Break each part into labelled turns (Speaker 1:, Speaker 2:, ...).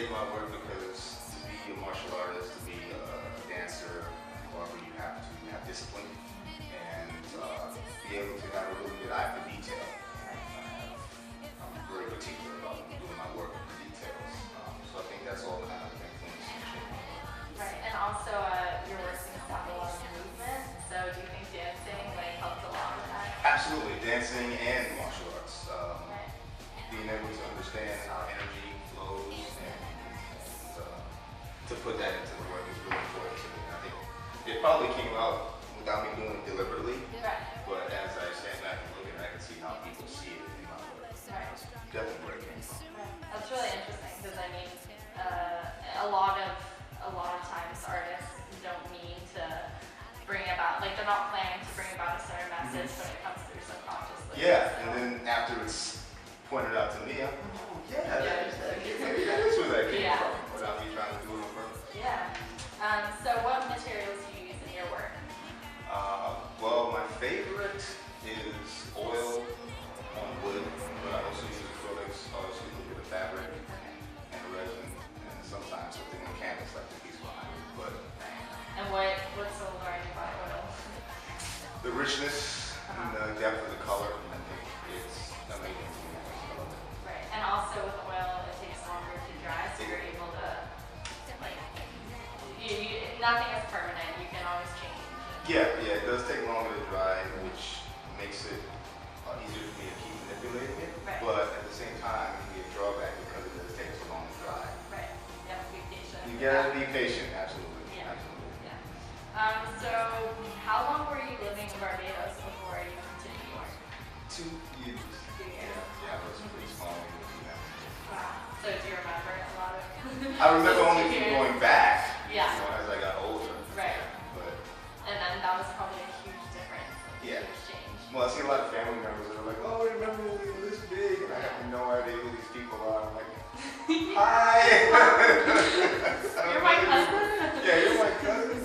Speaker 1: appreciate my work because to be a martial artist, to be a dancer, however you have discipline and be able to have a really good eye for detail. I'm very particular about doing my work with the details. So I think that's all kind of influence and shape my work.
Speaker 2: Right, and also your work seems to have a lot of movement. So do you think dancing like helps a lot with that?
Speaker 1: Absolutely, dancing and martial arts.
Speaker 2: Right.
Speaker 1: Being able to understand how energy flows and to put that into the work is really important to me. I think it probably came out without me doing it deliberately,
Speaker 2: Right.
Speaker 1: but as I stand back and look at it, I can see how people see it in my work.
Speaker 2: Right.
Speaker 1: That's definitely where it came from.
Speaker 2: That's really interesting because I mean, a lot of times artists don't mean to bring about, like they're not planning to bring about a certain message, but it comes through subconsciously.
Speaker 1: Yeah,
Speaker 2: So.
Speaker 1: and then after it's pointed out to me, I'm like, oh yeah, maybe that is where that came
Speaker 2: Yeah.
Speaker 1: from, without me trying to do it on purpose.
Speaker 2: Yeah. So what materials do you use in your work?
Speaker 1: Well, my favorite is oil on wood, but I also use acrylics, I also use a bit of fabric and resin, and sometimes something on canvas like the piece behind me. But
Speaker 2: And what's so alluring about oil?
Speaker 1: the richness and the depth of the color, I think it's amazing to me. I love it.
Speaker 2: Right. And also with oil, it takes longer to dry, so you're able to like nothing is permanent. You can always change.
Speaker 1: Yeah, it does take longer to dry, which makes it easier for me to keep manipulating it.
Speaker 2: Right.
Speaker 1: But at the same time, it can be a drawback because it does take so long to dry.
Speaker 2: Right. You have to be patient.
Speaker 1: You gotta be patient, absolutely.
Speaker 2: Yeah.
Speaker 1: Absolutely.
Speaker 2: Yeah. So how long were you living in Barbados before you continued New York?
Speaker 1: 2 years.
Speaker 2: 2 years.
Speaker 1: Yeah, I was pretty small when we did that.
Speaker 2: Wow. So do you remember a lot of?
Speaker 1: I remember
Speaker 2: those
Speaker 1: only
Speaker 2: 2 years?
Speaker 1: going back,
Speaker 2: Yeah.
Speaker 1: you know, as I got older.
Speaker 2: Right.
Speaker 1: But
Speaker 2: And then that was probably a huge difference.
Speaker 1: Yeah.
Speaker 2: Huge change.
Speaker 1: well, I see a lot of family members that are like, oh, remember when we were this big, and I have no idea who these people are. I'm like, hi.
Speaker 2: You're my cousin.
Speaker 1: Yeah, you're my cousin.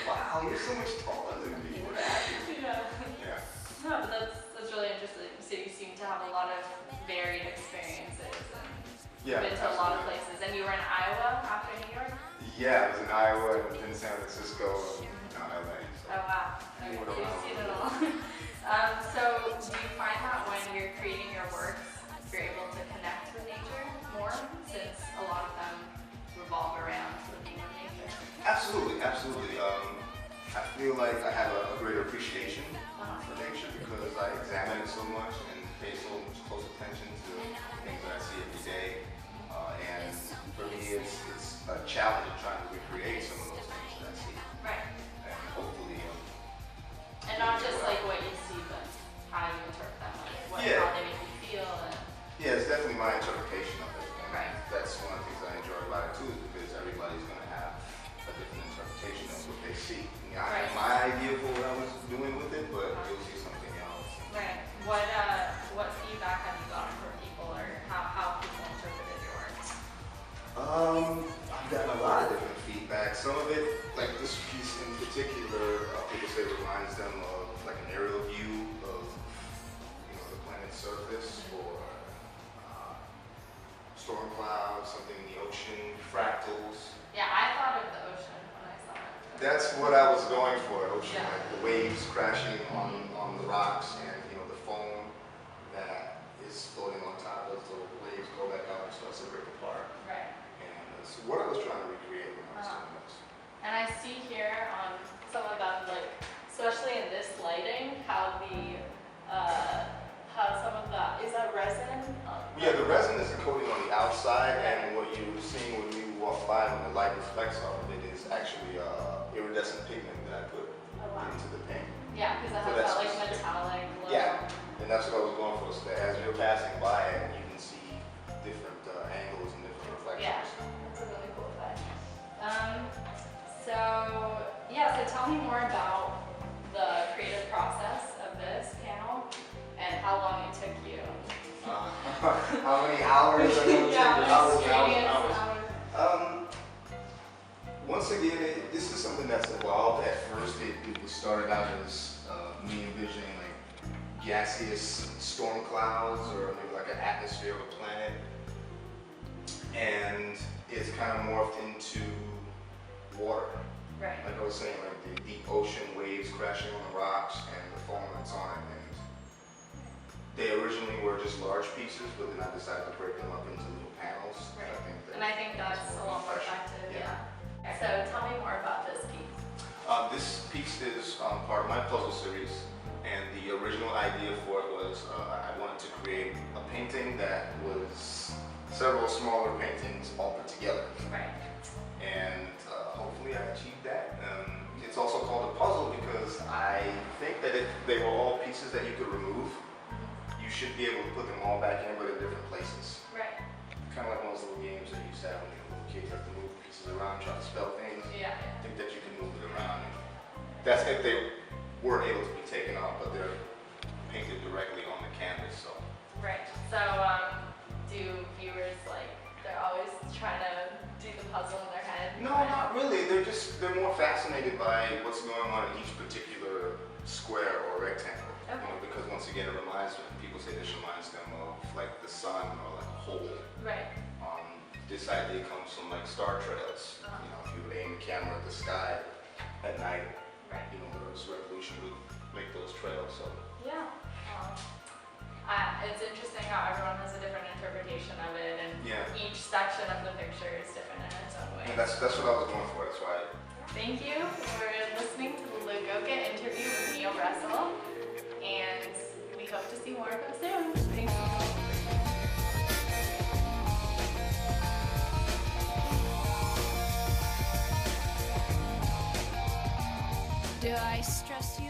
Speaker 1: Wow, you're so much taller than me. What happened?
Speaker 2: Yeah.
Speaker 1: Yeah.
Speaker 2: No, but that's really interesting. So you seem to have a lot of varied experiences and
Speaker 1: Yeah.
Speaker 2: been to a lot of
Speaker 1: absolutely.
Speaker 2: places. And you were in Iowa after New York?
Speaker 1: Yeah, I was in Iowa and then San Francisco and now LA. So.
Speaker 2: Oh wow. Okay,
Speaker 1: What
Speaker 2: so you've
Speaker 1: around.
Speaker 2: seen it all. So do you find that when you're creating your works, you're able to connect with nature more since a lot of them revolve around living in nature?
Speaker 1: Absolutely, absolutely. I feel like I have a greater appreciation for nature because I examine it so much and pay so much close attention to things that I see every day. And for me, it's a challenge of trying to recreate some of those things that I see.
Speaker 2: Right.
Speaker 1: And hopefully,
Speaker 2: And not just like what you see, but how you interpret them, like
Speaker 1: Yeah.
Speaker 2: how they make you feel. And
Speaker 1: yeah, it's definitely my interpretation of it. And
Speaker 2: Right.
Speaker 1: that's one of the things I enjoy about it too, is because everybody's going to have a different interpretation of what they see. I mean, I
Speaker 2: Right.
Speaker 1: have my idea of what I was doing with it, but you'll see something else.
Speaker 2: right. What feedback have you gotten from people, or how people interpreted your work?
Speaker 1: I've gotten a lot of different feedback. Some of it, like this piece in particular, people say reminds them of like an aerial view of, the planet's surface, or storm clouds, something in the ocean, fractals.
Speaker 2: Yeah, I thought of the ocean when I saw it.
Speaker 1: That's what I was going for, ocean,
Speaker 2: Yeah.
Speaker 1: like the waves crashing on the rocks, and the foam that is floating on top of the waves go back out and starts to break apart.
Speaker 2: Right.
Speaker 1: And that's what I was trying to recreate when I was doing this.
Speaker 2: And I see here on some of them, like especially in this lighting, how some of that is that resin.
Speaker 1: Yeah, the resin is the coating on the outside, and what you're seeing when you walk by when the light reflects off of it is actually iridescent pigment that I put
Speaker 2: Oh, wow.
Speaker 1: into the paint.
Speaker 2: Yeah, because it
Speaker 1: So
Speaker 2: has
Speaker 1: that's
Speaker 2: that like
Speaker 1: specific.
Speaker 2: metallic glow.
Speaker 1: Yeah, and that's what I was going for, so that as you're passing by it, you can see different angles and different
Speaker 2: Yeah,
Speaker 1: reflections.
Speaker 2: that's a really cool effect. So tell me more about the creative process of this panel and how long it took you.
Speaker 1: How many hours are going to take? Hours. Once again, this is something that's evolved. At first, it was started out as me envisioning like gaseous storm clouds or maybe like an atmosphere of a planet, and it's kind of morphed into water.
Speaker 2: Right.
Speaker 1: Like I was saying, like the deep ocean waves crashing on the rocks and the foam that's on it. And they originally were just large pieces, but then I decided to break them up into little panels.
Speaker 2: Right.
Speaker 1: I think
Speaker 2: And I think that's a lot more effective. Yeah. So tell me more about this piece.
Speaker 1: This piece is part of my puzzle series, and the original idea for it was I wanted to create a painting that was several smaller paintings all put together.
Speaker 2: Right.
Speaker 1: And hopefully I achieved that. It's also called a puzzle because I think that if they were all pieces that you could remove, you should be able to put them all back in, but in different places.
Speaker 2: Right.
Speaker 1: Kind of like one of those little games that you used to have when you were little kids, you have to move pieces around, try to spell things.
Speaker 2: Yeah.
Speaker 1: I think that you can move it around. That's if they weren't able to be taken off, but they're painted directly on the canvas. So.
Speaker 2: Right. So do viewers they're always trying to do the puzzle in their head?
Speaker 1: No, not really. They're more fascinated by what's going on in each particular square or rectangle.
Speaker 2: Okay.
Speaker 1: You know, because once again, it reminds them. People say this reminds them of like the sun or like a hole.
Speaker 2: Right.
Speaker 1: This idea comes from like star trails. You know, if you would aim the camera at the sky at night,
Speaker 2: Right.
Speaker 1: you know, the Earth's revolution would make those trails. So.
Speaker 2: Yeah. It's interesting how everyone has a different interpretation of it, and each section of the picture is different in its own way.
Speaker 1: And that's what I was going for. That's why.
Speaker 2: Thank you for listening to the Lagoka interview with Neil Russell, and we hope to see more of him soon. Thank you.
Speaker 3: Do I stress you?